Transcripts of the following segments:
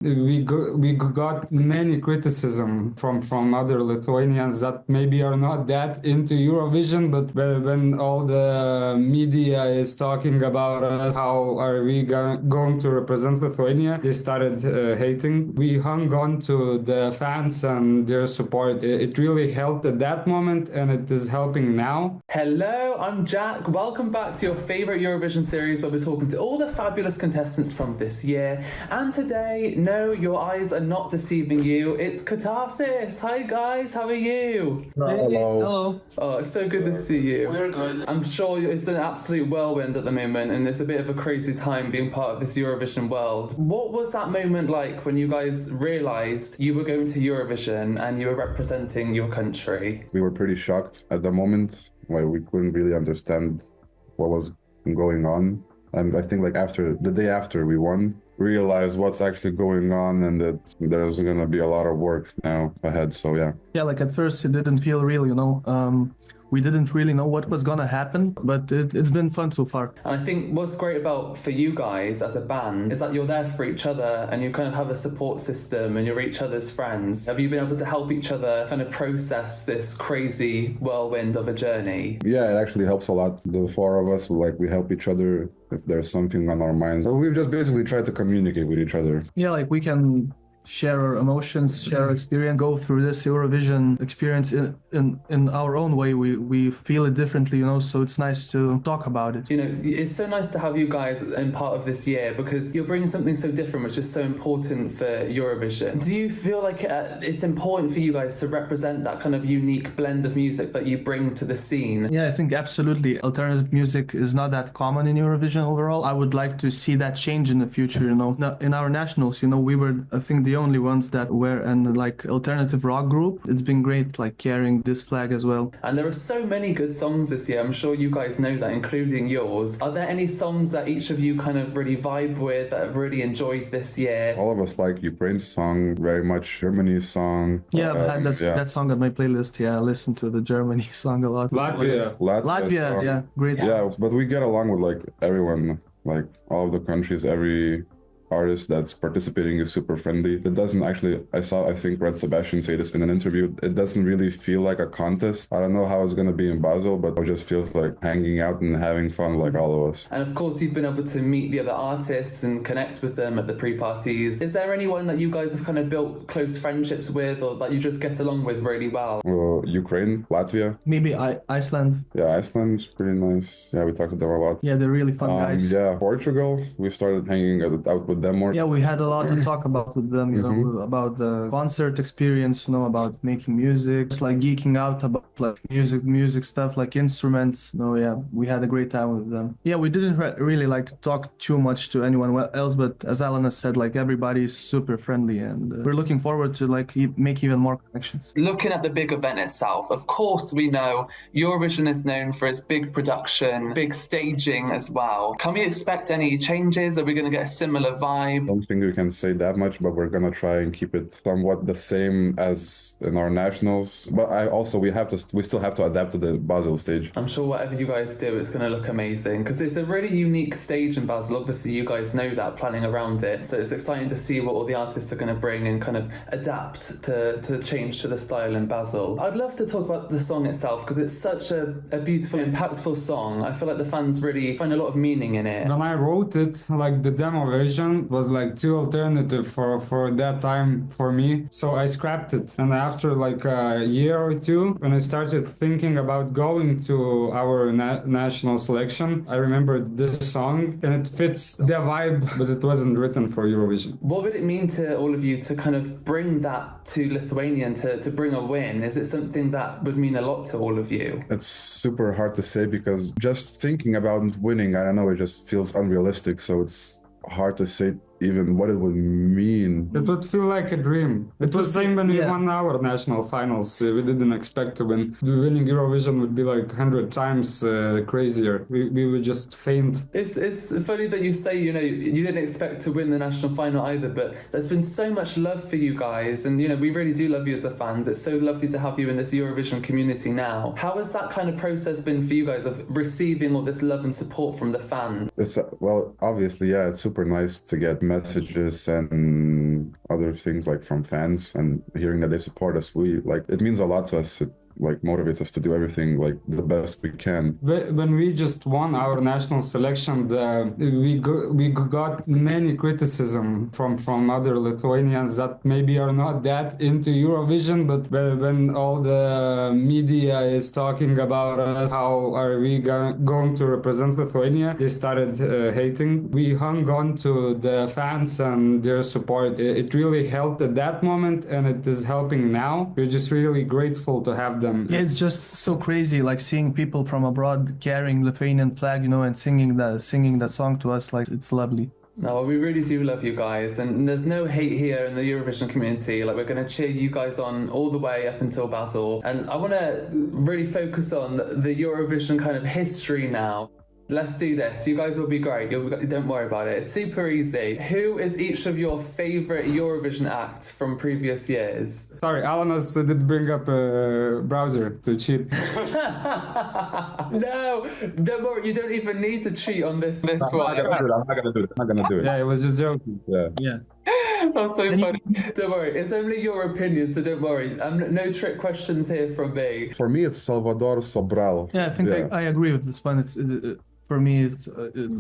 We got many criticism from other Lithuanians that maybe are not that into Eurovision, but when all the media is talking about us, how are we going to represent Lithuania, they started hating. We hung on to the fans and their support. It really helped at that moment, and it is helping now. Hello, I'm Jack. Welcome back to your favorite Eurovision series where we're talking to all the fabulous contestants from this year. And today, no, your eyes are not deceiving you. It's Katarsis. Hi guys, how are you? Hello. Oh, it's so good to see you. We're good. I'm sure it's an absolute whirlwind at the moment, and it's a bit of a crazy time being part of this Eurovision world. What was that moment like when you guys realised you were going to Eurovision and you were representing your country? We were pretty shocked at the moment. Like, we couldn't really understand what was going on. And I think after the day after we won, realized what's actually going on and that there's gonna be a lot of work now ahead. So yeah. Yeah, at first it didn't feel real, we didn't really know what was gonna happen, but it's been fun so far. And I think what's great about for you guys as a band is that you're there for each other and you kind of have a support system and you're each other's friends. Have you been able to help each other kind of process this crazy whirlwind of a journey? Yeah, it actually helps a lot. The four of us, we help each other if there's something on our minds. So we've just basically tried to communicate with each other. Yeah, we can share our emotions, share our experience, go through this Eurovision experience in our own way. We feel it differently, so it's nice to talk about it. It's so nice to have you guys in part of this year because you're bringing something so different, which is so important for Eurovision. Do you feel like it's important for you guys to represent that kind of unique blend of music that you bring to the scene? Yeah, I think absolutely. Alternative music is not that common in Eurovision overall. I would like to see that change in the future, In our nationals, we were, I think, the only ones that were an alternative rock group. It's been great carrying this flag as well. And there are so many good songs this year. I'm sure you guys know that, including yours. Are there any songs that each of you kind of really vibe with, that have really enjoyed this year? All of us like Ukraine's song very much, Germany's song. Yeah, I've had that song on my playlist. Yeah, I listen to the Germany song a lot. Latvia song. Yeah, great song. Yeah, but we get along with everyone, all of the countries, every artist that's participating is super friendly. It doesn't actually, I think Red Sebastian say this in an interview, it doesn't really feel like a contest. I don't know how it's going to be in Basel, but it just feels like hanging out and having fun like all of us. And of course, you've been able to meet the other artists and connect with them at the pre-parties. Is there anyone that you guys have kind of built close friendships with or that you just get along with really well? Well, Ukraine, Latvia. Maybe Iceland. Yeah, Iceland's pretty nice. Yeah, we talked to them a lot. Yeah, they're really fun guys. Yeah, Portugal, we started hanging out with them more. Yeah, we had a lot to talk about with them, about the concert experience, about making music, just geeking out about music stuff, instruments. Yeah, we had a great time with them. Yeah, we didn't really talk too much to anyone else, but as Alan has said, everybody is super friendly and we're looking forward to make even more connections. Looking at the big event itself, of course we know Eurovision is known for its big production, big staging as well. Can we expect any changes? Are we going to get a similar vibe? I don't think we can say that much, but we're gonna try and keep it somewhat the same as in our nationals. But we still have to adapt to the Basel stage. I'm sure whatever you guys do, it's gonna look amazing because it's a really unique stage in Basel. Obviously, you guys know that, planning around it. So it's exciting to see what all the artists are gonna bring and kind of adapt to change to the style in Basel. I'd love to talk about the song itself because it's such a beautiful, impactful song. I feel like the fans really find a lot of meaning in it. When I wrote it, the demo version was too alternative for that time for me, so I scrapped it. And after a year or two, when I started thinking about going to our national selection, I remembered this song and it fits the vibe, but it wasn't written for Eurovision. What would it mean to all of you to kind of bring that to Lithuania and to bring a win? Is it something that would mean a lot to all of you? It's super hard to say because just thinking about winning, I don't know, it just feels unrealistic, so it's hard to say even what it would mean. It would feel like a dream. It was same when we won our national finals. We didn't expect to win. Winning Eurovision would be 100 times crazier. We would just faint. It's funny that you say, you didn't expect to win the national final either, but there's been so much love for you guys. And, we really do love you as the fans. It's so lovely to have you in this Eurovision community now. How has that kind of process been for you guys of receiving all this love and support from the fans? Well, obviously, yeah, it's super nice to get messages and other things like from fans, and hearing that they support us, we like it means a lot to us. It like motivates us to do everything like the best we can. When we just won our national selection, we got many criticism from other Lithuanians that maybe are not that into Eurovision, but when all the media is talking about us, how are we going to represent Lithuania, they started hating. We hung on to the fans and their support. It really helped at that moment, and it is helping now. We're just really grateful to have them. Yeah, it's just so crazy, like seeing people from abroad carrying Lithuanian flag, and singing that song to us. Like, it's lovely. No, we really do love you guys, and there's no hate here in the Eurovision community. Like, we're going to cheer you guys on all the way up until Basel, and I want to really focus on the Eurovision kind of history now. Let's do this. You guys will be great. Don't worry about it. It's super easy. Who is each of your favourite Eurovision act from previous years? Sorry, Alanas did bring up a browser to cheat. No, don't worry. You don't even need to cheat on this one. I'm not gonna do it. Yeah, it was just joking. Yeah. That's so funny. Don't worry. It's only your opinion, so don't worry. No trick questions here from me. For me, it's Salvador Sobral. Yeah, I think I agree with this one. For me, it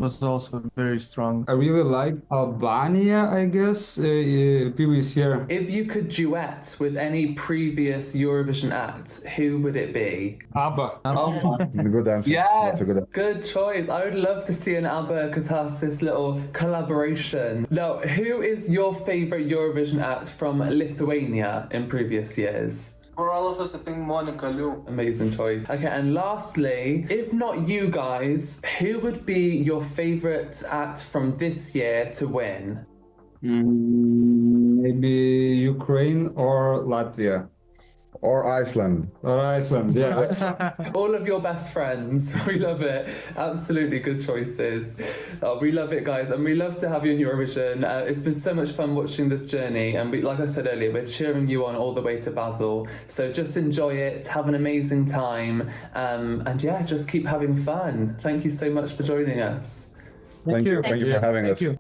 was also very strong. I really like Albania, I guess, previous year. If you could duet with any previous Eurovision act, who would it be? ABBA. Oh, Good answer. yes, That's a good choice. I would love to see an Tavo Akys little collaboration. Now, who is your favourite Eurovision act from Lithuania in previous years? For all of us, I think Monica Liu. Amazing choice. Okay, and lastly, if not you guys, who would be your favourite act from this year to win? Maybe Ukraine or Latvia. Or Iceland. Or Iceland, yeah. All of your best friends. We love it. Absolutely good choices. We love it, guys, and we love to have you in Eurovision. It's been so much fun watching this journey, and like I said earlier, we're cheering you on all the way to Basel. So just enjoy it, have an amazing time, and yeah, just keep having fun. Thank you so much for joining us. Thank you for having us. Thank you.